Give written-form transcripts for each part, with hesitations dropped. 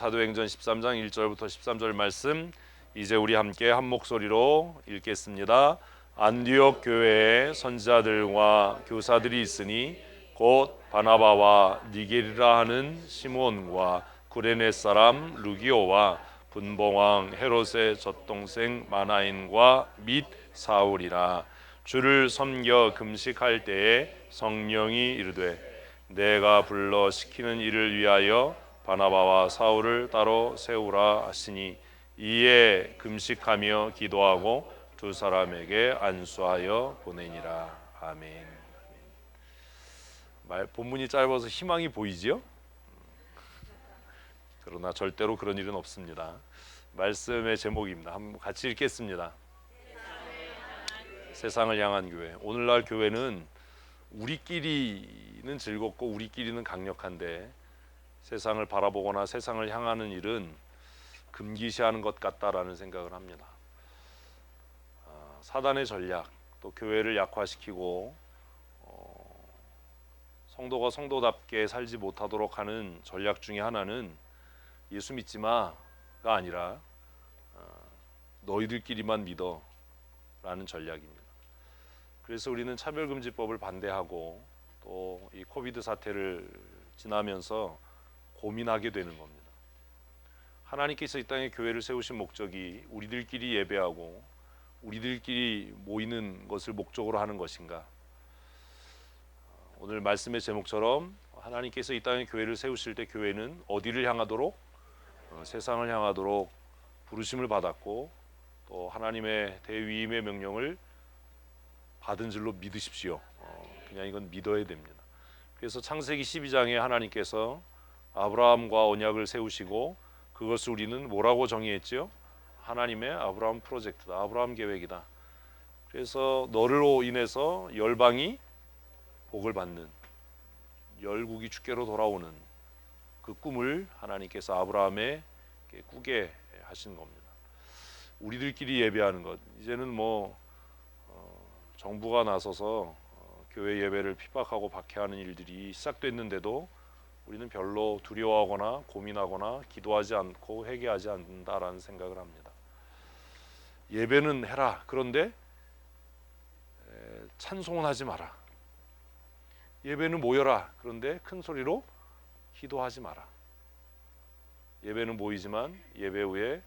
사도행전 13장 1절부터 13절 말씀 이제 우리 함께 한 목소리로 읽겠습니다. 안디옥 교회에 선지자들과 교사들이 있으니 곧 바나바와 니게리라 하는 시몬과 구레네 사람 루기오와 분봉왕 헤롯의 젖동생 마나인과 및 사울이라. 주를 섬겨 금식할 때에 성령이 이르되 내가 불러 시키는 일을 위하여 바나바와 사울을 따로 세우라 하시니 이에 금식하며 기도하고 두 사람에게 안수하여 보내니라. 아멘. 본문이 짧아서 희망이 보이지요? 그러나 절대로 그런 일은 없습니다. 말씀의 제목입니다. 한번 같이 읽겠습니다. 세상을 향한 교회. 오늘날 교회는 우리끼리는 즐겁고 우리끼리는 강력한데 세상을 바라보거나 세상을 향하는 일은 금기시하는 것 같다라는 생각을 합니다. 사단의 전략, 또 교회를 약화시키고 성도가 성도답게 살지 못하도록 하는 전략 중에 하나는 예수 믿지 마가 아니라 너희들끼리만 믿어 라는 전략입니다. 그래서 우리는 차별금지법을 반대하고 또 이 코비드 사태를 지나면서 고민하게 되는 겁니다. 하나님께서 이 땅에 교회를 세우신 목적이 우리들끼리 예배하고 우리들끼리 모이는 것을 목적으로 하는 것인가? 오늘 말씀의 제목처럼 하나님께서 이 땅에 교회를 세우실 때 교회는 어디를 향하도록? 세상을 향하도록 부르심을 받았고 또 하나님의 대위임의 명령을 받은 줄로 믿으십시오. 그냥 이건 믿어야 됩니다. 그래서 창세기 12장에 하나님께서 아브라함과 언약을 세우시고 그것을 우리는 뭐라고 정의했죠? 하나님의 아브라함 프로젝트다. 아브라함 계획이다. 그래서 너로 인해서 열방이 복을 받는, 열국이 주께로 돌아오는 그 꿈을 하나님께서 아브라함에 꾸게 하신 겁니다. 우리들끼리 예배하는 것, 이제는 정부가 나서서 교회 예배를 핍박하고 박해하는 일들이 시작됐는데도 우리는 별로 두려워하거나 고민하거나 기도하지 않고 회개하지 않는다라는 생각을 합니다. 예배는 해라. 그런데 찬송은 하지 마라. 예배는 모여라. 그런데 큰 소리로 기도하지 마라. 예배는 모이지만 예배 후에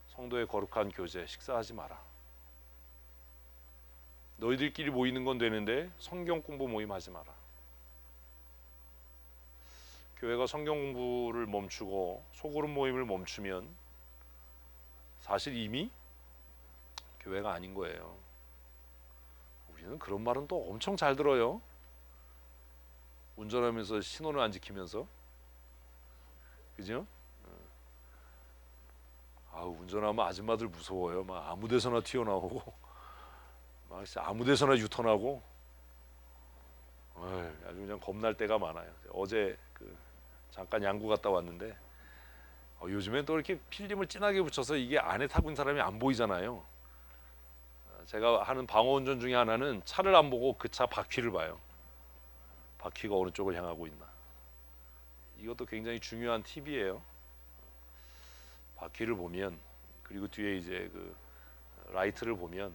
성도의 거룩한 교제, 식사하지 마라. 너희들끼리 모이는 건 되는데 성경 공부 모임 하지 마라. 교회가 성경 공부를 멈추고 소그룹 모임을 멈추면 사실 이미 교회가 아닌 거예요. 우리는 그런 말은 또 엄청 잘 들어요. 운전하면서 신호를 안 지키면서, 그죠? 운전하면 아줌마들 무서워요. 막 아무데서나 튀어나오고 막 아무데서나 유턴하고 아주 그냥 겁날 때가 많아요. 어제 잠깐 양구 갔다 왔는데 요즘엔 또 이렇게 필름을 진하게 붙여서 이게 안에 타고 있는 사람이 안 보이잖아요. 제가 하는 방어 운전 중에 하나는 차를 안 보고 그 차 바퀴를 봐요. 바퀴가 어느 쪽을 향하고 있나. 이것도 굉장히 중요한 팁이에요. 바퀴를 보면, 그리고 뒤에 이제 그 라이트를 보면,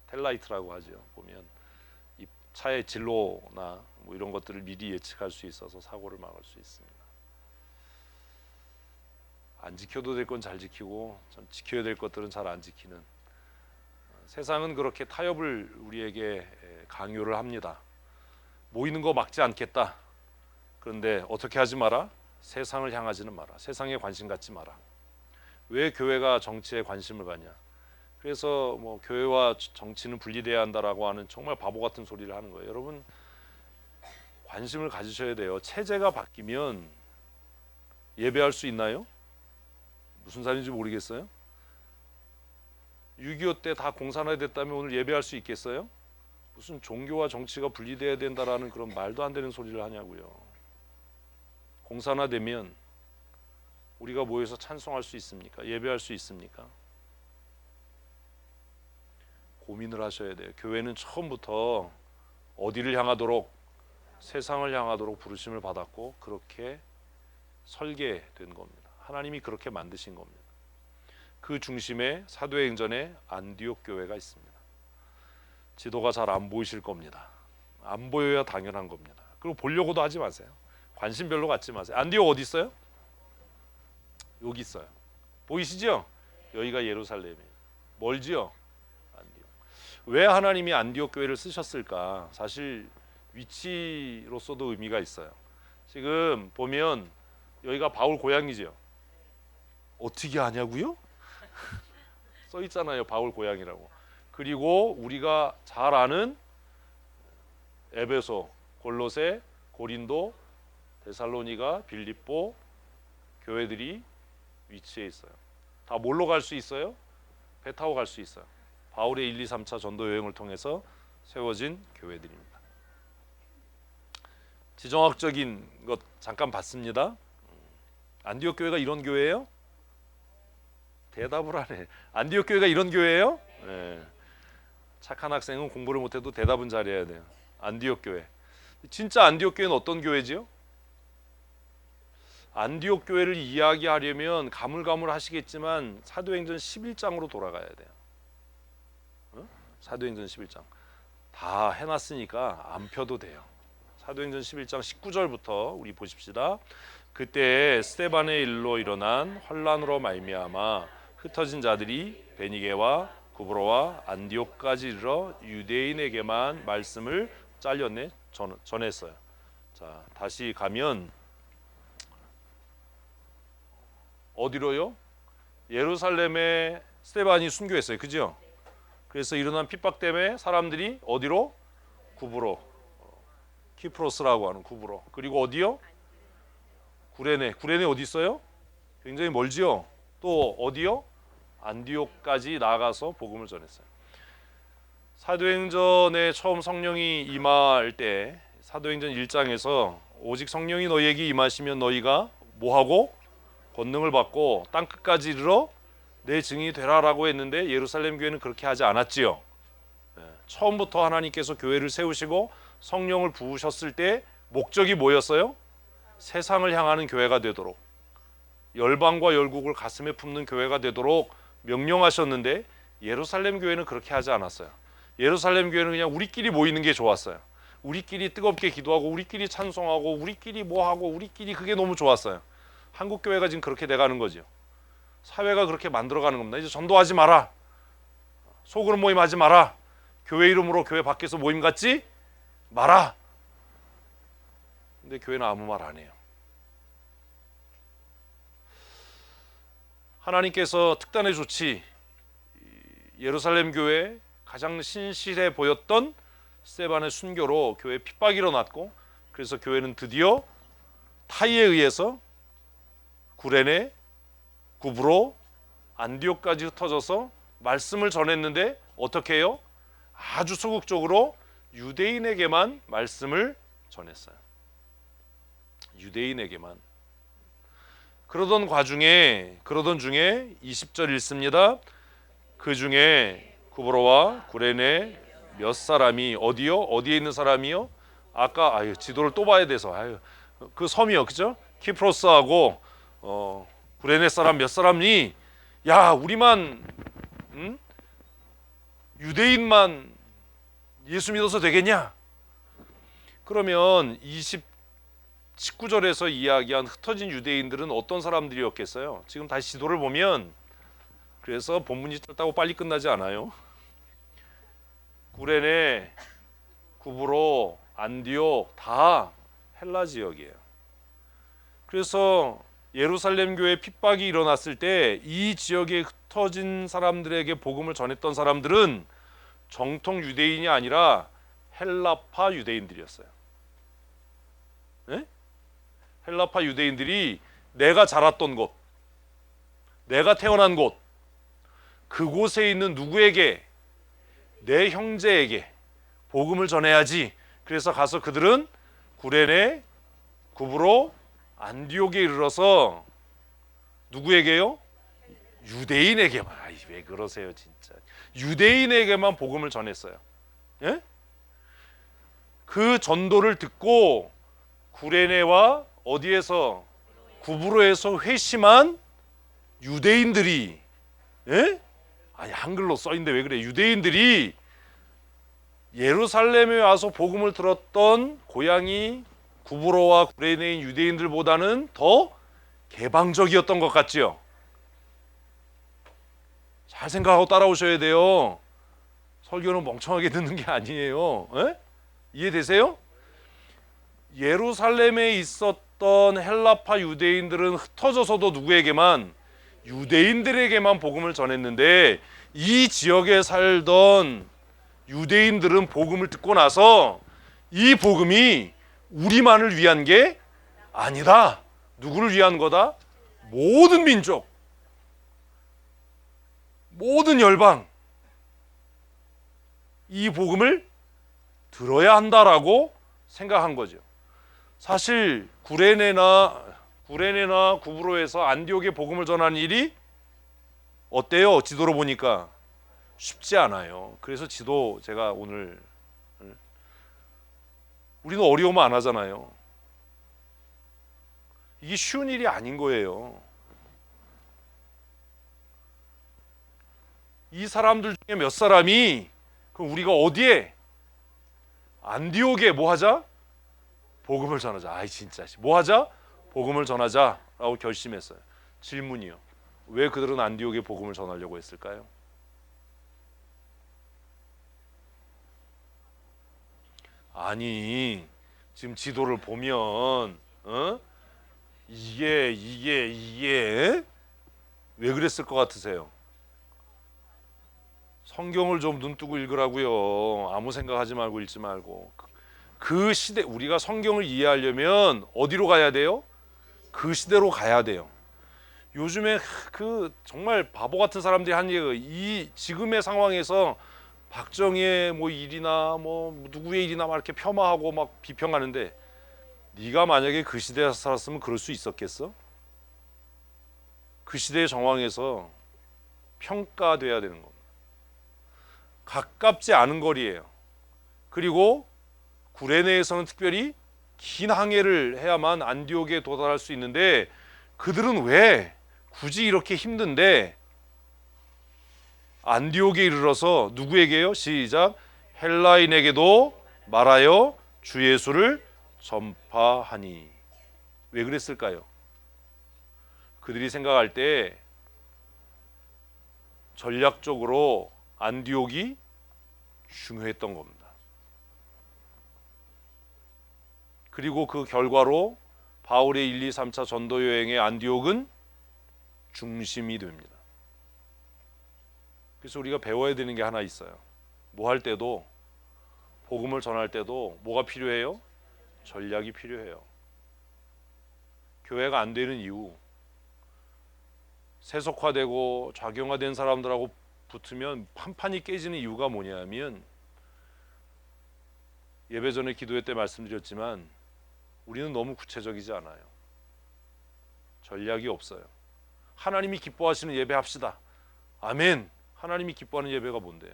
텔라이트라고 하죠. 보면 이 차의 진로나 뭐 이런 것들을 미리 예측할 수 있어서 사고를 막을 수 있습니다. 안 지켜도 될 건 잘 지키고 좀 지켜야 될 것들은 잘 안 지키는, 세상은 그렇게 타협을 우리에게 강요를 합니다. 모이는 거 막지 않겠다. 그런데 어떻게 하지 마라? 세상을 향하지는 마라. 세상에 관심 갖지 마라. 왜 교회가 정치에 관심을 갖냐? 그래서 교회와 정치는 분리돼야 한다라고 하는 정말 바보 같은 소리를 하는 거예요. 여러분, 관심을 가지셔야 돼요. 체제가 바뀌면 예배할 수 있나요? 무슨 말인지 모르겠어요. 6.25 때 다 공산화됐다면 오늘 예배할 수 있겠어요? 무슨 종교와 정치가 분리돼야 된다라는 그런 말도 안 되는 소리를 하냐고요. 공산화되면 우리가 모여서 찬송할 수 있습니까? 예배할 수 있습니까? 고민을 하셔야 돼요. 교회는 처음부터 어디를 향하도록? 세상을 향하도록 부르심을 받았고 그렇게 설계된 겁니다. 하나님이 그렇게 만드신 겁니다. 그 중심에 사도행전의 안디옥 교회가 있습니다. 지도가 잘 안 보이실 겁니다. 안 보여야 당연한 겁니다. 그리고 보려고도 하지 마세요. 관심 별로 갖지 마세요. 안디옥 어디 있어요? 여기 있어요. 보이시죠? 여기가 예루살렘이에요. 멀지요? 안디옥. 왜 하나님이 안디옥 교회를 쓰셨을까? 사실 위치로서도 의미가 있어요. 지금 보면 여기가 바울 고향이죠. 어떻게 아냐고요? 써 있잖아요. 바울 고향이라고. 그리고 우리가 잘 아는 에베소, 골로새, 고린도, 데살로니가, 빌립보 교회들이 위치해 있어요. 다 뭘로 갈 수 있어요? 배 타고 갈 수 있어요. 바울의 1, 2, 3차 전도 여행을 통해서 세워진 교회들입니다. 지정학적인 것 잠깐 봤습니다. 안디옥 교회가 이런 교회예요? 대답을 하네. 안디옥 교회가 이런 교회예요? 네. 착한 학생은 공부를 못해도 대답은 잘해야 돼요. 안디옥 교회. 진짜 안디옥 교회는 어떤 교회지요? 안디옥 교회를 이야기하려면 가물가물하시겠지만 사도행전 11장으로 돌아가야 돼요. 어? 사도행전 11장 다 해놨으니까 안 펴도 돼요. 사도행전 11장 19절부터 우리 보십시다. 그때 스데반의 일로 일어난 환란으로 말미암아 흩어진 자들이 베니게와 구브로와 안디옥까지 이르러 유대인에게만 말씀을 잘렸네 전했어요. 자, 다시 가면 어디로요? 예루살렘에 스데반이 순교했어요. 그죠? 그래서 일어난 핍박 때문에 사람들이 어디로? 구브로, 키프로스라고 하는 구브로. 그리고 어디요? 구레네. 구레네 어디 있어요? 굉장히 멀지요. 또 어디요? 안디옥까지 나가서 복음을 전했어요. 사도행전에 처음 성령이 임할 때 사도행전 1장에서 오직 성령이 너희에게 임하시면 너희가 뭐하고? 권능을 받고 땅끝까지 이르러 내 증인이 되라라고 했는데 예루살렘 교회는 그렇게 하지 않았지요. 처음부터 하나님께서 교회를 세우시고 성령을 부으셨을 때 목적이 뭐였어요? 세상을 향하는 교회가 되도록, 열방과 열국을 가슴에 품는 교회가 되도록 명령하셨는데 예루살렘 교회는 그렇게 하지 않았어요. 예루살렘 교회는 그냥 우리끼리 모이는 게 좋았어요. 우리끼리 뜨겁게 기도하고 우리끼리 찬송하고 우리끼리 뭐하고 우리끼리 그게 너무 좋았어요. 한국 교회가 지금 그렇게 돼가는 거죠. 사회가 그렇게 만들어가는 겁니다. 이제 전도하지 마라, 소그룹 모임 하지 마라, 교회 이름으로 교회 밖에서 모임 갖지 마라. 근데 교회는 아무 말 안 해요. 하나님께서 특단의 조치, 예루살렘 교회 가장 신실해 보였던 스데반의 순교로 교회 핍박이 일어났고, 그래서 교회는 드디어 타이에 의해서 구레네, 구브로, 안디옥까지 흩어져서 말씀을 전했는데 어떻게 해요? 아주 소극적으로 유대인에게만 말씀을 전했어요. 유대인에게만. 그러던 중에 20절 읽습니다. 그 중에 구브로와 구레네 몇 사람이 어디요? 어디에 있는 사람이요? 아까 지도를 또 봐야 돼서 그 섬이요, 그죠? 키프로스하고 구레네 사람 몇 사람이 야 우리만 유대인만 예수 믿어서 되겠냐? 그러면 19절에서 이야기한 흩어진 유대인들은 어떤 사람들이었겠어요? 지금 다시 지도를 보면, 그래서 본문이 짧다고 빨리 끝나지 않아요. 구레네, 구브로, 안디옥 다 헬라 지역이에요. 그래서 예루살렘 교회 핍박이 일어났을 때 이 지역에 흩어진 사람들에게 복음을 전했던 사람들은 정통 유대인이 아니라 헬라파 유대인들이었어요. 네? 헬라파 유대인들이 내가 자랐던 곳, 내가 태어난 곳, 그곳에 있는 누구에게? 내 형제에게 복음을 전해야지. 그래서 가서 그들은 구레네, 구브로, 안디옥에 이르러서 누구에게요? 유대인에게만. 왜 그러세요 진짜. 유대인에게만 복음을 전했어요. 예? 그 전도를 듣고 구레네와 어디에서? 구브로에서 회심한 유대인들이, 예? 아니 한글로 써있는데 왜 그래? 유대인들이 예루살렘에 와서 복음을 들었던 고향이 구브로와 구레네인 유대인들보다는 더 개방적이었던 것 같지요? 잘 생각하고 따라오셔야 돼요. 설교는 멍청하게 듣는 게 아니에요. 에? 이해되세요? 예루살렘에 있었던 헬라파 유대인들은 흩어져서도 누구에게만? 유대인들에게만 복음을 전했는데 이 지역에 살던 유대인들은 복음을 듣고 나서 이 복음이 우리만을 위한 게 아니다. 누구를 위한 거다? 모든 민족, 모든 열방, 이 복음을 들어야 한다라고 생각한 거죠. 사실 구레네나 구브로에서 안디옥에 복음을 전하는 일이 어때요? 지도로 보니까 쉽지 않아요. 그래서 지도 제가 오늘, 우리는 어려우면 안 하잖아요. 이게 쉬운 일이 아닌 거예요. 이 사람들 중에 몇 사람이 그럼 우리가 어디에? 안디옥에 뭐 하자? 복음을 전하자. 아이 진짜 뭐 하자? 복음을 전하자라고 결심했어요. 질문이요. 왜 그들은 안디옥에 복음을 전하려고 했을까요? 아니 지금 지도를 보면 이게 왜 그랬을 것 같으세요? 성경을 좀 눈뜨고 읽으라고요. 아무 생각하지 말고 읽지 말고. 그 시대, 우리가 성경을 이해하려면 어디로 가야 돼요? 그 시대로 가야 돼요. 요즘에 그 정말 바보 같은 사람들이 한 얘기, 이 지금의 상황에서 박정희의 뭐 일이나 뭐 누구의 일이나 막 이렇게 폄하하고 막 비평하는데, 네가 만약에 그 시대에서 살았으면 그럴 수 있었겠어? 그 시대의 정황에서 평가돼야 되는 겁니다. 가깝지 않은 거리예요. 그리고 구레네에서는 특별히 긴 항해를 해야만 안디옥에 도달할 수 있는데, 그들은 왜 굳이 이렇게 힘든데 안디옥에 이르러서 누구에게요? 시작. 헬라인에게도 말하여 주 예수를 전파하니. 왜 그랬을까요? 그들이 생각할 때 전략적으로 안디옥이 중요했던 겁니다. 그리고 그 결과로 바울의 1, 2, 3차 전도 여행의 안디옥은 중심이 됩니다. 그래서 우리가 배워야 되는 게 하나 있어요. 뭐 할 때도, 복음을 전할 때도 뭐가 필요해요? 전략이 필요해요. 교회가 안 되는 이유, 세속화되고 좌경화된 사람들하고 붙으면 판판이 깨지는 이유가 뭐냐면, 예배 전에 기도회 때 말씀드렸지만 우리는 너무 구체적이지 않아요. 전략이 없어요. 하나님이 기뻐하시는 예배 합시다. 아멘. 하나님이 기뻐하는 예배가 뭔데요?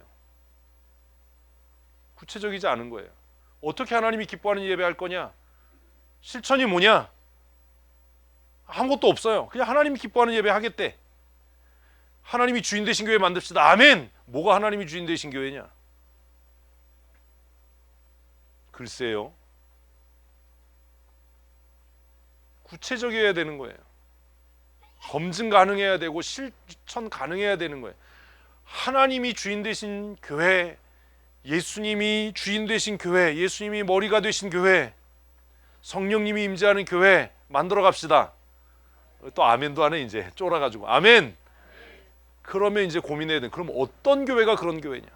구체적이지 않은 거예요. 어떻게 하나님이 기뻐하는 예배 할 거냐? 실천이 뭐냐? 아무것도 없어요. 그냥 하나님이 기뻐하는 예배 하겠대. 하나님이 주인 되신 교회 만듭시다. 아멘. 뭐가 하나님이 주인 되신 교회냐? 글쎄요. 구체적이어야 되는 거예요. 검증 가능해야 되고 실천 가능해야 되는 거예요. 하나님이 주인 되신 교회, 예수님이 주인 되신 교회, 예수님이 머리가 되신 교회, 성령님이 임재하는 교회 만들어 갑시다. 또 아멘도 하네. 이제 쫄아가지고 아멘. 그러면 이제 고민해야 돼. 그럼 어떤 교회가 그런 교회냐?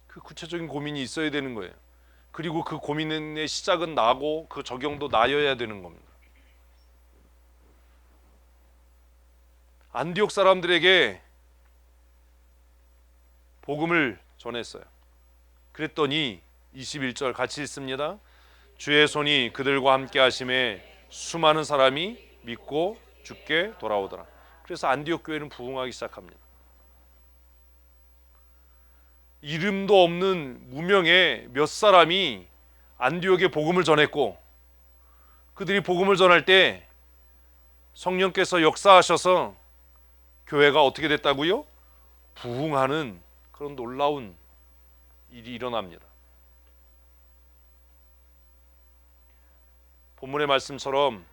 그 구체적인 고민이 있어야 되는 거예요. 그리고 그 고민의 시작은 나고 그 적용도 나여야 되는 겁니다. 안디옥 사람들에게 복음을 전했어요. 그랬더니 21절 같이 읽습니다. 주의 손이 그들과 함께 하심에 수많은 사람이 믿고 주께 돌아오더라. 그래서 안디옥 교회는 부흥하기 시작합니다. 이름도 없는 무명의 몇 사람이 안디옥에 복음을 전했고, 그들이 복음을 전할 때 성령께서 역사하셔서 교회가 어떻게 됐다고요? 부흥하는 그런 놀라운 일이 일어납니다. 본문의 말씀처럼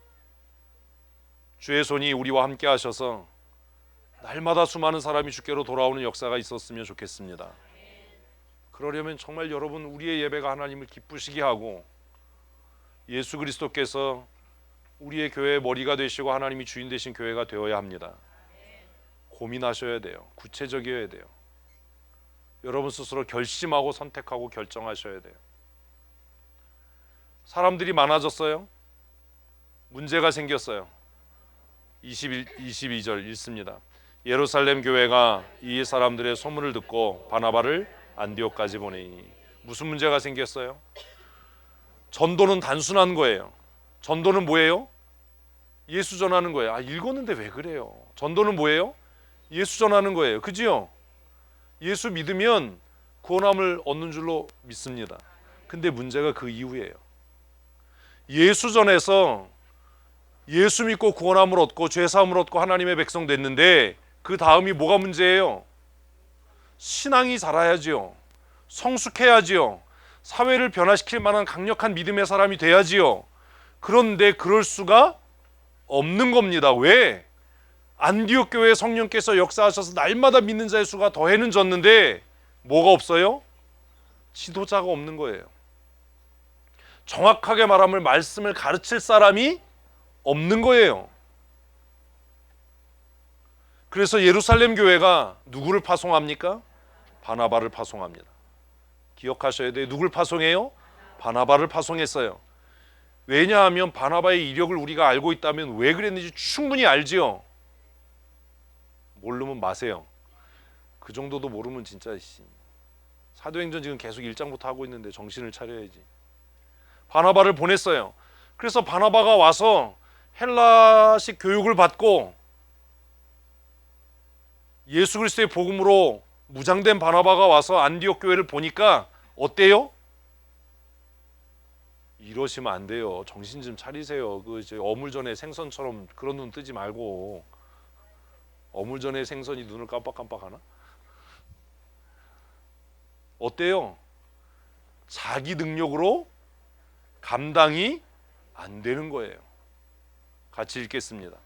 주의 손이 우리와 함께 하셔서 날마다 수많은 사람이 주께로 돌아오는 역사가 있었으면 좋겠습니다. 그러려면 정말 여러분, 우리의 예배가 하나님을 기쁘시게 하고 예수 그리스도께서 우리의 교회의 머리가 되시고 하나님이 주인 되신 교회가 되어야 합니다. 고민하셔야 돼요. 구체적이어야 돼요. 여러분 스스로 결심하고 선택하고 결정하셔야 돼요. 사람들이 많아졌어요. 문제가 생겼어요. 22절 읽습니다. 예루살렘 교회가 이 사람들의 소문을 듣고 바나바를 안디옥까지 보내니. 무슨 문제가 생겼어요? 전도는 단순한 거예요. 전도는 뭐예요? 예수 전하는 거예요. 읽었는데 왜 그래요? 전도는 뭐예요? 예수 전하는 거예요. 그지요? 예수 믿으면 구원함을 얻는 줄로 믿습니다. 근데 문제가 그 이후예요. 예수 전해서 예수 믿고 구원함을 얻고 죄사함을 얻고 하나님의 백성 됐는데 그 다음이 뭐가 문제예요? 신앙이 자라야지요. 성숙해야지요. 사회를 변화시킬 만한 강력한 믿음의 사람이 돼야지요. 그런데 그럴 수가 없는 겁니다. 왜? 안디옥 교회에 성령께서 역사하셔서 날마다 믿는 자의 수가 더해는 졌는데 뭐가 없어요? 지도자가 없는 거예요. 정확하게 말하면 말씀을 가르칠 사람이 없는 거예요. 그래서 예루살렘 교회가 누구를 파송합니까? 바나바를 파송합니다. 기억하셔야 돼요. 누굴 파송해요? 바나바를 파송했어요. 왜냐하면 바나바의 이력을 우리가 알고 있다면 왜 그랬는지 충분히 알지요. 모르면 마세요. 그 정도도 모르면 진짜 사도행전 지금 계속 1장부터 하고 있는데 정신을 차려야지. 바나바를 보냈어요. 그래서 바나바가 와서 헬라식 교육을 받고 예수 그리스도의 복음으로 무장된 바나바가 와서 안디옥 교회를 보니까 어때요? 이러시면 안 돼요. 정신 좀 차리세요. 그 이제 어물전에 생선처럼 그런 눈 뜨지 말고. 어물전에 생선이 눈을 깜빡깜빡하나? 어때요? 자기 능력으로 감당이 안 되는 거예요. 같이 읽겠습니다.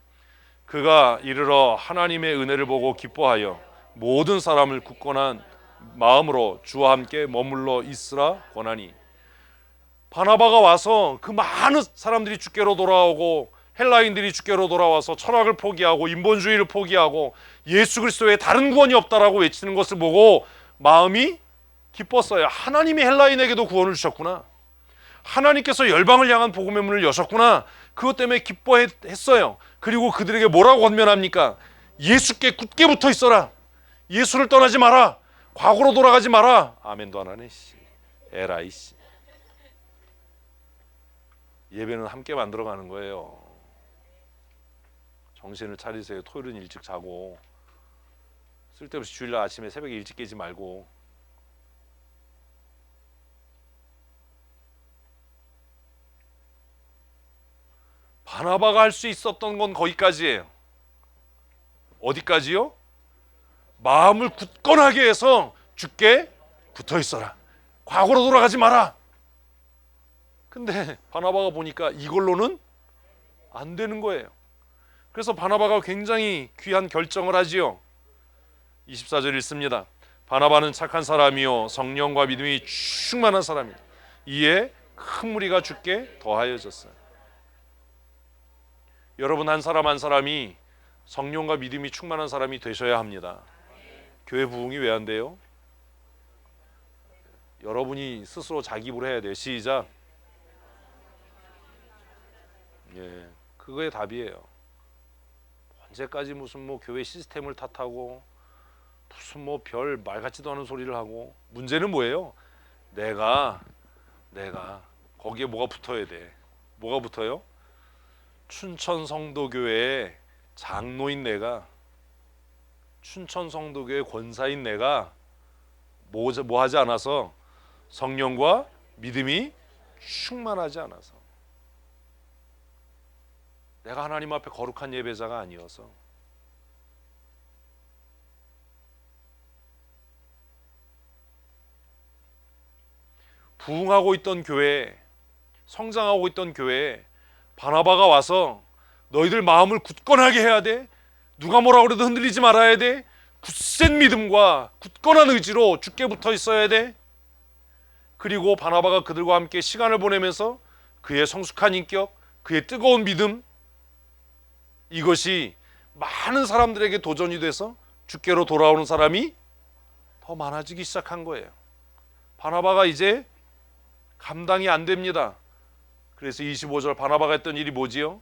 그가 이르러 하나님의 은혜를 보고 기뻐하여 모든 사람을 굳건한 마음으로 주와 함께 머물러 있으라 권하니. 바나바가 와서 그 많은 사람들이 주께로 돌아오고 헬라인들이 주께로 돌아와서 철학을 포기하고 인본주의를 포기하고 예수 그리스도의 다른 구원이 없다라고 외치는 것을 보고 마음이 기뻤어요. 하나님이 헬라인에게도 구원을 주셨구나. 하나님께서 열방을 향한 복음의 문을 여셨구나. 그것 때문에 기뻐했어요. 그리고 그들에게 뭐라고 권면합니까? 예수께 굳게 붙어 있어라. 예수를 떠나지 마라. 과거로 돌아가지 마라. 아멘도 안 하네. 에라이 씨. 예배는 함께 만들어가는 거예요. 정신을 차리세요. 토요일은 일찍 자고 쓸데없이 주일날 아침에 새벽에 일찍 깨지 말고. 바나바가 할 수 있었던 건 거기까지예요. 어디까지요? 마음을 굳건하게 해서 주께 붙어 있어라. 과거로 돌아가지 마라. 근데 바나바가 보니까 이걸로는 안 되는 거예요. 그래서 바나바가 굉장히 귀한 결정을 하지요. 24절 읽습니다. 바나바는 착한 사람이요 성령과 믿음이 충만한 사람이다. 이에 큰 무리가 주께 더하여졌어요. 여러분 한 사람 한 사람이 성령과 믿음이 충만한 사람이 되셔야 합니다. 교회 부흥이 왜 안 돼요? 여러분이 스스로 자기 입으로 해야 돼요. 시작. 예, 그거의 답이에요. 언제까지 무슨 뭐 교회 시스템을 탓하고 무슨 뭐 별 말 같지도 않은 소리를 하고. 문제는 뭐예요? 내가 거기에 뭐가 붙어야 돼. 뭐가 붙어요? 춘천 성도교회의 장로인 내가, 춘천 성도교회 권사인 내가 뭐 하지 않아서 성령과 믿음이 충만하지 않아서, 내가 하나님 앞에 거룩한 예배자가 아니어서, 부흥하고 있던 교회에, 성장하고 있던 교회에 바나바가 와서 너희들 마음을 굳건하게 해야 돼, 누가 뭐라 그래도 흔들리지 말아야 돼, 굳센 믿음과 굳건한 의지로 주께 붙어 있어야 돼. 그리고 바나바가 그들과 함께 시간을 보내면서 그의 성숙한 인격, 그의 뜨거운 믿음, 이것이 많은 사람들에게 도전이 돼서 주께로 돌아오는 사람이 더 많아지기 시작한 거예요. 바나바가 이제 감당이 안 됩니다. 그래서 25절 바나바가 했던 일이 뭐지요?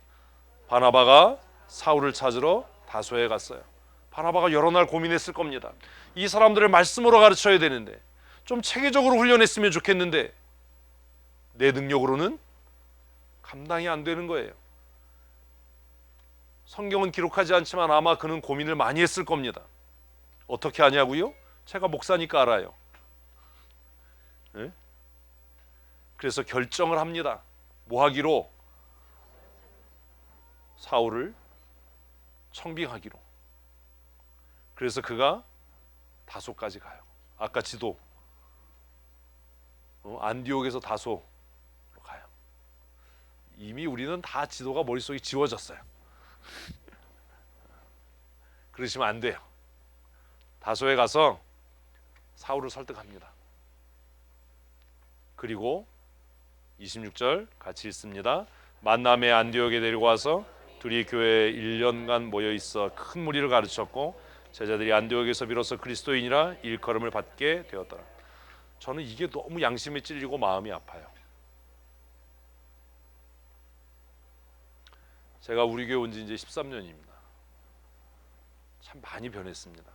바나바가 사울을 찾으러 다소에 갔어요. 바나바가 여러 날 고민했을 겁니다. 이 사람들을 말씀으로 가르쳐야 되는데, 좀 체계적으로 훈련했으면 좋겠는데 내 능력으로는 감당이 안 되는 거예요. 성경은 기록하지 않지만 아마 그는 고민을 많이 했을 겁니다. 어떻게 하냐고요? 제가 목사니까 알아요. 네? 그래서 결정을 합니다. 뭐 하기로? 사울을 청빙하기로. 그래서 그가 다소까지 가요. 아까 지도 안디옥에서 다소로 가요. 이미 우리는 다 지도가 머릿속에 지워졌어요. 그러시면 안 돼요. 다소에 가서 사울을 설득합니다. 그리고 26절 같이 읽습니다. 만남의 안디옥에 데리고 와서 둘이 교회에 1년간 모여 있어 큰 무리를 가르쳤고 제자들이 안디옥에서 비로소 그리스도인이라 일컬음을 받게 되었더라. 저는 이게 너무 양심에 찔리고 마음이 아파요. 제가 우리 교회 온 지 이제 13년입니다. 참 많이 변했습니다.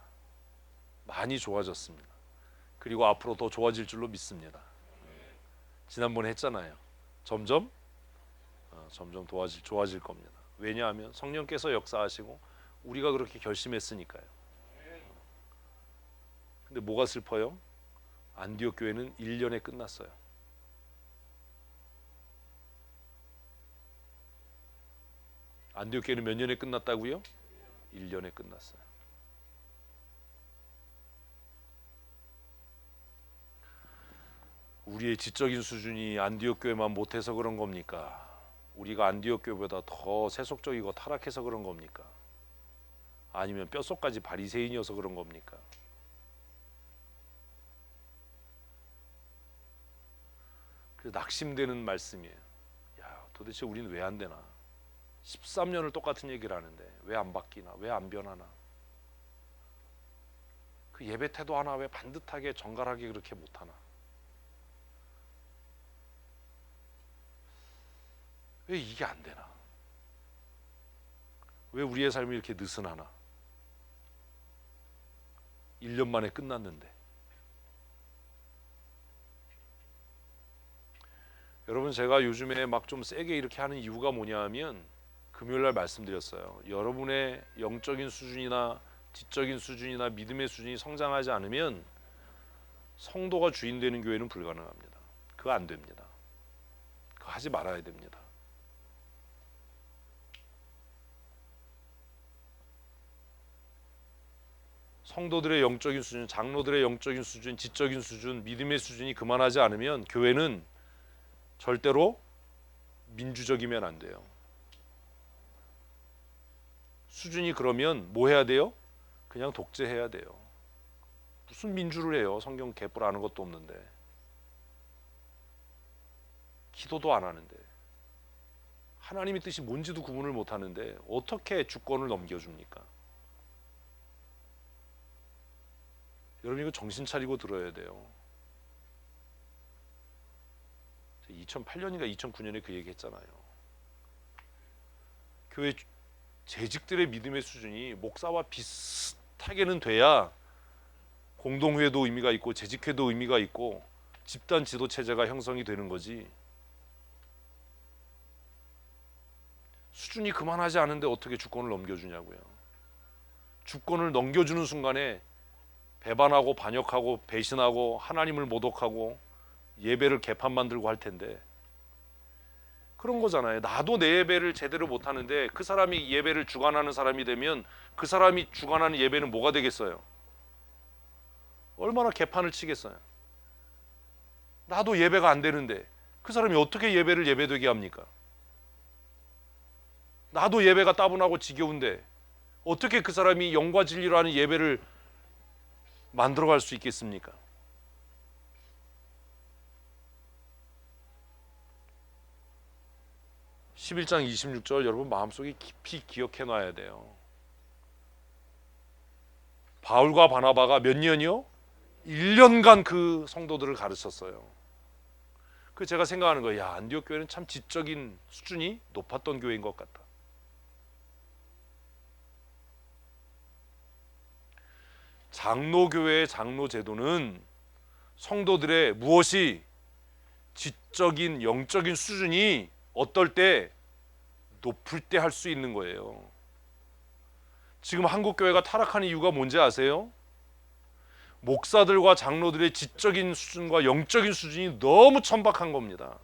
많이 좋아졌습니다. 그리고 앞으로 더 좋아질 줄로 믿습니다. 지난번에 했잖아요. 점점 좋아질 겁니다. 왜냐하면 성령께서 역사하시고 우리가 그렇게 결심했으니까요. 근데 뭐가 슬퍼요? 안디옥 교회는 1년에 끝났어요. 안디옥 교회는 몇 년에 끝났다고요? 1년에 끝났어요. 우리의 지적인 수준이 안디옥 교회만 못해서 그런 겁니까? 우리가 안디옥 교회보다 더 세속적이고 타락해서 그런 겁니까? 아니면 뼛속까지 바리새인이어서 그런 겁니까? 그래서 낙심되는 말씀이에요. 야, 도대체 우리는 왜 안 되나? 13년을 똑같은 얘기를 하는데 왜 안 바뀌나? 왜 안 변하나? 그 예배 태도 하나 왜 반듯하게 정갈하게 그렇게 못하나? 왜 이게 안 되나? 왜 우리의 삶이 이렇게 느슨하나? 1년 만에 끝났는데. 여러분, 제가 요즘에 막 좀 세게 이렇게 하는 이유가 뭐냐 하면 금요일날 말씀드렸어요. 여러분의 영적인 수준이나 지적인 수준이나 믿음의 수준이 성장하지 않으면 성도가 주인 되는 교회는 불가능합니다. 그거 안 됩니다. 그거 하지 말아야 됩니다. 성도들의 영적인 수준, 장로들의 영적인 수준, 지적인 수준, 믿음의 수준이 그만하지 않으면 교회는 절대로 민주적이면 안 돼요. 수준이 그러면 뭐 해야 돼요? 그냥 독재해야 돼요. 무슨 민주를 해요? 성경 개뿔 아는 것도 없는데. 기도도 안 하는데. 하나님의 뜻이 뭔지도 구분을 못 하는데 어떻게 주권을 넘겨줍니까? 여러분, 이거 정신 차리고 들어야 돼요. 2008년인가 2009년에 그 얘기 했잖아요. 교회 재직들의 믿음의 수준이 목사와 비슷하게는 돼야 공동회도 의미가 있고 재직회도 의미가 있고 집단 지도 체제가 형성이 되는 거지. 수준이 그만하지 않은데 어떻게 주권을 넘겨주냐고요. 주권을 넘겨주는 순간에 배반하고 반역하고 배신하고 하나님을 모독하고 예배를 개판 만들고 할 텐데 그런 거잖아요. 나도 내 예배를 제대로 못하는데 그 사람이 예배를 주관하는 사람이 되면 그 사람이 주관하는 예배는 뭐가 되겠어요? 얼마나 개판을 치겠어요. 나도 예배가 안 되는데 그 사람이 어떻게 예배를 예배되게 합니까? 나도 예배가 따분하고 지겨운데 어떻게 그 사람이 영과 진리로 하는 예배를 만들어갈 수 있겠습니까? (11장 26절) 여러분 마음속에 깊이 기억해 놔야 돼요. 바울과 바나바가 몇 년이요? 1년간 그 성도들을 가르쳤어요. 그 제가 생각하는 거예요. 야, 안디옥 교회는 참 지적인 수준이 높았던 교회인 것 같다. 장로교회의 장로 제도는 성도들의 무엇이 지적인 영적인 수준이 어떨 때 높을 때 할 수 있는 거예요. 지금 한국 교회가 타락하는 이유가 뭔지 아세요? 목사들과 장로들의 지적인 수준과 영적인 수준이 너무 천박한 겁니다.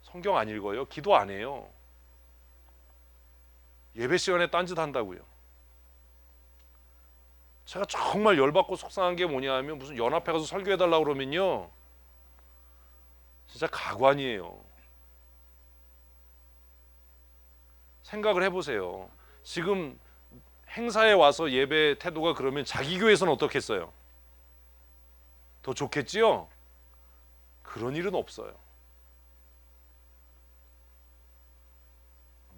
성경 안 읽어요? 기도 안 해요. 예배 시간에 딴짓 한다고요. 제가 정말 열받고 속상한 게 뭐냐 하면 무슨 연합회 가서 설교해달라고 그러면요 진짜 가관이에요. 생각을 해보세요. 지금 행사에 와서 예배 태도가 그러면 자기 교회에서는 어떻겠어요? 더 좋겠지요? 그런 일은 없어요.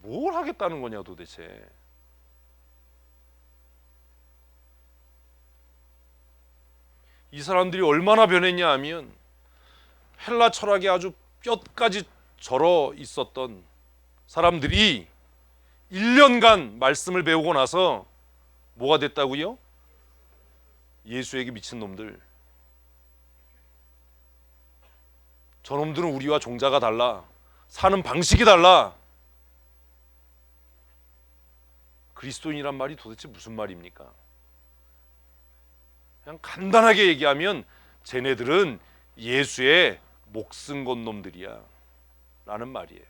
뭘 하겠다는 거냐 도대체. 이 사람들이 얼마나 변했냐 하면 헬라 철학에 아주 뼈까지 절어 있었던 사람들이 1년간 말씀을 배우고 나서 뭐가 됐다고요? 예수에게 미친 놈들. 저놈들은 우리와 종자가 달라. 사는 방식이 달라. 그리스도인이란 말이 도대체 무슨 말입니까? 그냥 간단하게 얘기하면 쟤네들은 예수의 목숨 건 놈들이야 라는 말이에요.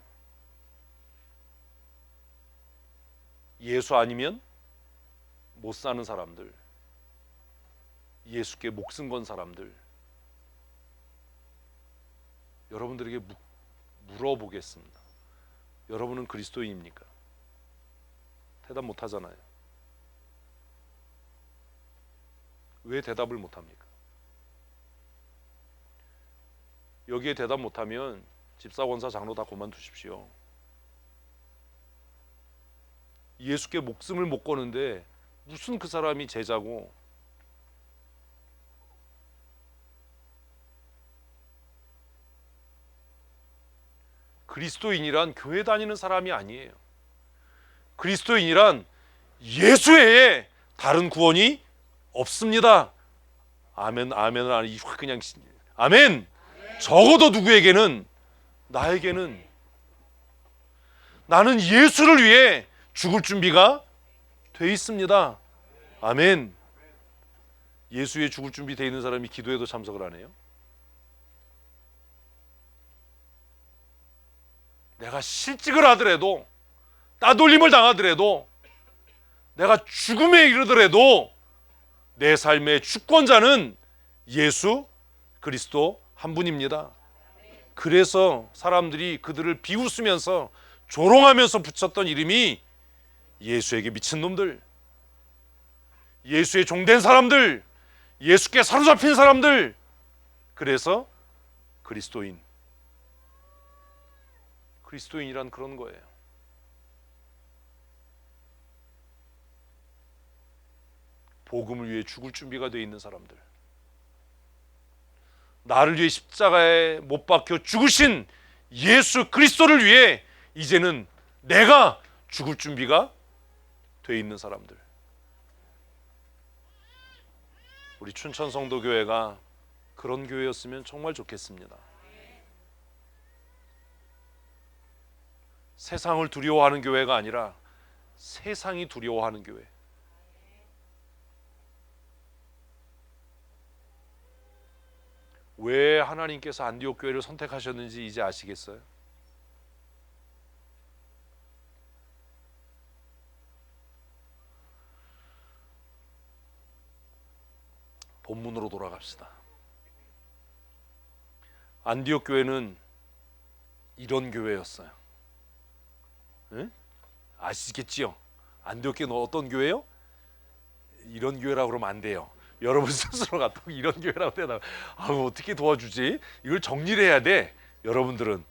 예수 아니면 못 사는 사람들, 예수께 목숨 건 사람들. 여러분들에게 물어보겠습니다. 여러분은 그리스도인입니까? 대답 못 하잖아요. 왜 대답을 못 합니까? 여기에 대답 못하면 집사, 권사, 장로 다 그만두십시오. 예수께 목숨을 못 거는데 무슨 그 사람이 제자고. 그리스도인이란 교회 다니는 사람이 아니에요. 그리스도인이란 예수 외에 다른 구원이 없습니다. 아멘. 아멘은 아니 그냥 아멘. 적어도 누구에게는, 나에게는 나는 예수를 위해 죽을 준비가 돼 있습니다. 아멘. 예수 위해 죽을 준비 돼 있는 사람이 기도에도 참석을 안 해요? 내가 실직을 하더라도, 따돌림을 당하더라도, 내가 죽음에 이르더라도 내 삶의 주권자는 예수 그리스도 한 분입니다. 그래서 사람들이 그들을 비웃으면서 조롱하면서 붙였던 이름이 예수에게 미친 놈들, 예수의 종된 사람들, 예수께 사로잡힌 사람들. 그래서 그리스도인이란 그런 거예요. 복음을 위해 죽을 준비가 되어 있는 사람들, 나를 위해 십자가에 못 박혀 죽으신 예수 그리스도를 위해 이제는 내가 죽을 준비가 되어 있는 사람들. 우리 춘천성도교회가 그런 교회였으면 정말 좋겠습니다. 세상을 두려워하는 교회가 아니라 세상이 두려워하는 교회. 왜 하나님께서 안디옥 교회를 선택하셨는지 이제 아시겠어요? 본문으로 돌아갑시다. 안디옥 교회는 이런 교회였어요. 응? 아시겠지요? 안디옥 교회는 어떤 교회요? 이런 교회라고 그러면 안 돼요. 여러분 스스로가 또 이런 교회라고 되나? 어떻게 도와주지? 이걸 정리를 해야 돼. 여러분들은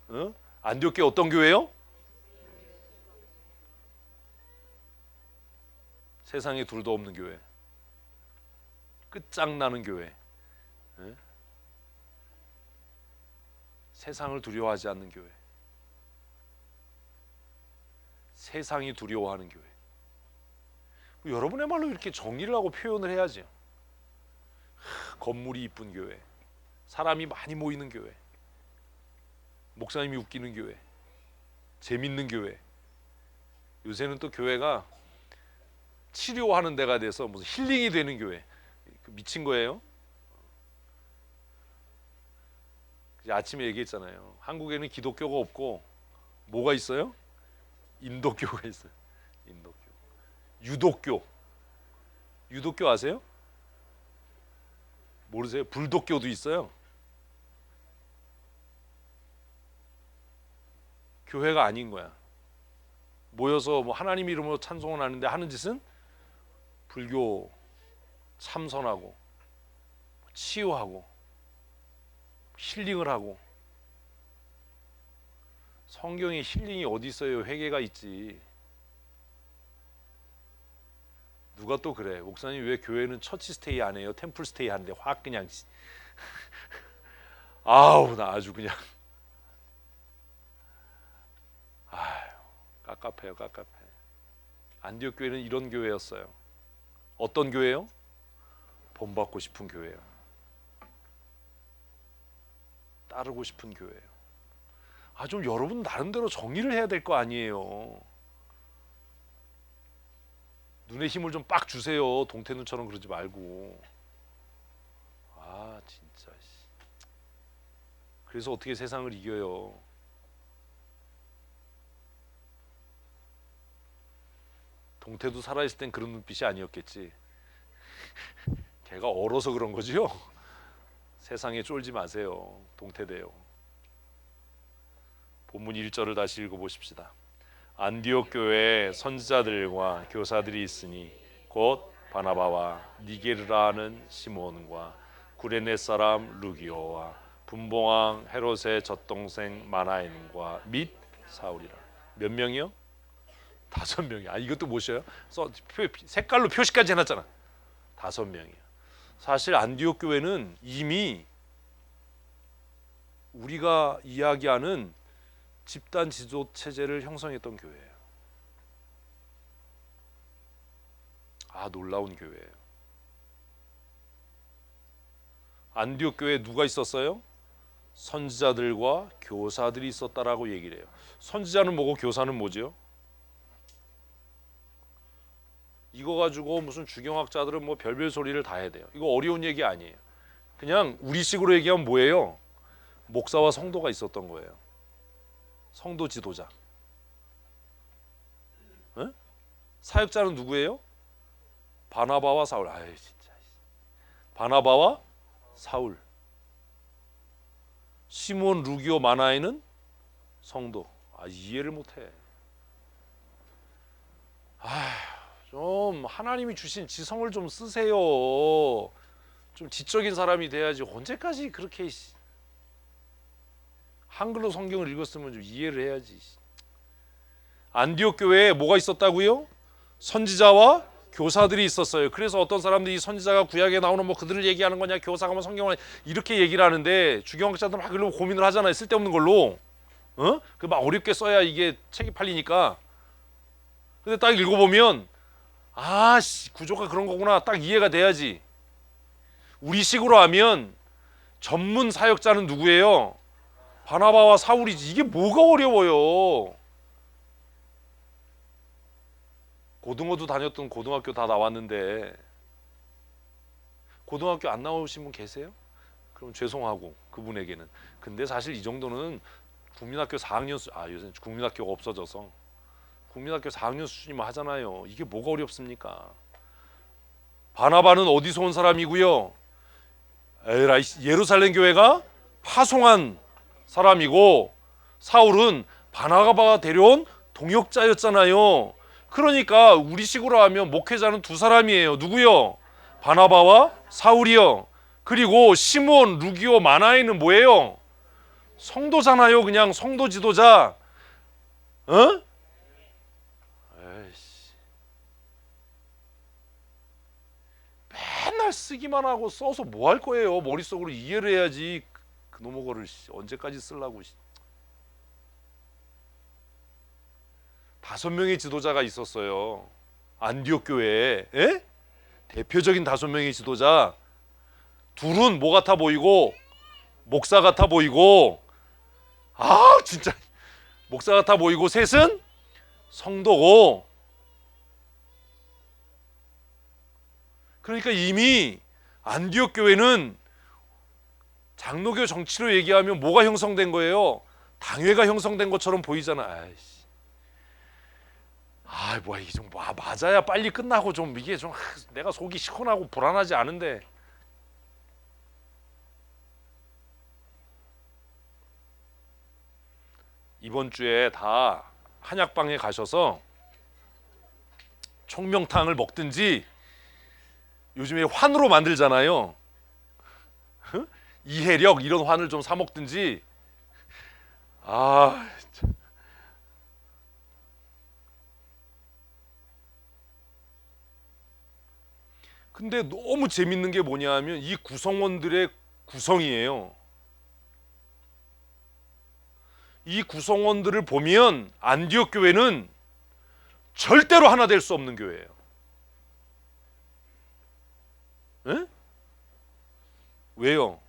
안디옥 교회 어떤 교회요? 세상에 둘도 없는 교회, 끝장나는 교회, 세상을 두려워하지 않는 교회, 세상이 두려워하는 교회. 여러분의 말로 이렇게 정리를 하고 표현을 해야죠. 건물이 이쁜 교회, 사람이 많이 모이는 교회, 목사님이 웃기는 교회, 재밌는 교회. 요새는 또 교회가 치료하는 데가 돼서 무슨 힐링이 되는 교회. 미친 거예요. 아침에 얘기했잖아요. 한국에는 기독교가 없고 뭐가 있어요? 인도교가 있어요. 인도교. 유독교. 유독교 아세요? 모르세요? 불독교도 있어요. 교회가 아닌 거야. 모여서 뭐 하나님 이름으로 찬송을 하는데 하는 짓은 불교 참선하고 치유하고 힐링을 하고. 성경에 힐링이 어디 있어요? 회개가 있지. 누가 또 그래, 목사님 왜 교회는 처치 스테이 안 해요? 템플 스테이 하는데 확 그냥 아우 나 아주 그냥 아유 깝깝해요. 깝깝해. 안디옥 교회는 이런 교회였어요. 어떤 교회요? 본받고 싶은 교회예요. 따르고 싶은 교회예요. 좀 여러분 나름대로 정리를 해야 될 거 아니에요. 눈에 힘을 좀 빡 주세요. 동태눈처럼 그러지 말고. 진짜. 그래서 어떻게 세상을 이겨요? 동태도 살아있을 땐 그런 눈빛이 아니었겠지. 걔가 얼어서 그런 거지요. 세상에 쫄지 마세요. 동태돼요. 본문 1절을 다시 읽어보십시다. 안디옥 교회에 선지자들과 교사들이 있으니 곧 바나바와 니게르라는 시몬과 구레네 사람 루기오와 분봉왕 헤롯의 젖동생 마나엔과 및 사울이라. 몇 명이요? 5명이. 이것도 뭐셔요? 색깔로 표시까지 해놨잖아. 5명이야. 사실 안디옥 교회는 이미 우리가 이야기하는 집단 지도 체제를 형성했던 교회예요. 놀라운 교회예요. 안디옥 교회에 누가 있었어요? 선지자들과 교사들이 있었다라고 얘기를 해요. 선지자는 뭐고 교사는 뭐죠? 이거 가지고 무슨 주경학자들은 뭐 별별 소리를 다 해야 돼요. 이거 어려운 얘기 아니에요. 그냥 우리식으로 얘기하면 뭐예요? 목사와 성도가 있었던 거예요. 성도 지도자. 사역자는 누구예요? 바나바와 사울. 진짜. 바나바와 사울. 시몬, 루기오, 마나에는 성도. 이해를 못해. 좀 하나님이 주신 지성을 좀 쓰세요. 좀 지적인 사람이 돼야지. 언제까지 그렇게 한글로 성경을 읽었으면 좀 이해를 해야지. 안디옥 교회에 뭐가 있었다고요? 선지자와 교사들이 있었어요. 그래서 어떤 사람들이 선지자가 구약에 나오는 뭐 그들을 얘기하는 거냐, 교사가 뭐 성경을 이렇게 얘기를 하는데 주경학자들 막 그러고 고민을 하잖아요. 쓸데없는 걸로. 그 막 어렵게 써야 이게 책이 팔리니까. 근데 딱 읽어보면 구조가 그런 거구나 딱 이해가 돼야지. 우리식으로 하면 전문 사역자는 누구예요? 바나바와 사울이지. 이게 뭐가 어려워요? 고등어도 다녔던 고등학교 다 나왔는데 고등학교 안 나오신 분 계세요? 그럼 죄송하고 그분에게는. 근데 사실 이 정도는 국민학교 4학년 요새 국민학교가 없어져서 국민학교 4학년 수준이면 하잖아요. 이게 뭐가 어렵습니까? 바나바는 어디서 온 사람이고요? 에라이, 예루살렘 교회가 파송한 사람이고 사울은 바나바가 데려온 동역자였잖아요. 그러니까 우리식으로 하면 목회자는 두 사람이에요. 누구요? 바나바와 사울이요. 그리고 시몬, 루기오, 마나에는 뭐예요? 성도잖아요. 그냥 성도 지도자. 어? 에이씨. 맨날 쓰기만 하고 써서 뭐 할 거예요? 머릿속으로 이해를 해야지. 그놈의 거를 언제까지 쓰려고. 5명의 지도자가 있었어요. 안디옥 교회에. 에? 대표적인 5명의 지도자. 둘은 뭐 같아 보이고 목사 같아 보이고, 아 진짜 목사 같아 보이고, 셋은 성도고. 그러니까 이미 안디옥 교회는 장로교 정치로 얘기하면 뭐가 형성된 거예요? 당회가 형성된 것처럼 보이잖아. 아이씨. 아 뭐야 이게 좀 맞아야 빨리 끝나고 좀 이게 좀 내가 속이 시원하고 불안하지 않은데. 이번 주에 다 한약방에 가셔서 총명탕을 먹든지, 요즘에 환으로 만들잖아요. 이해력 이런 환을 좀 사 먹든지. 아 참. 근데 너무 재밌는 게 뭐냐면 이 구성원들의 구성이에요. 이 구성원들을 보면 안디옥 교회는 절대로 하나 될 수 없는 교회예요. 에? 왜요?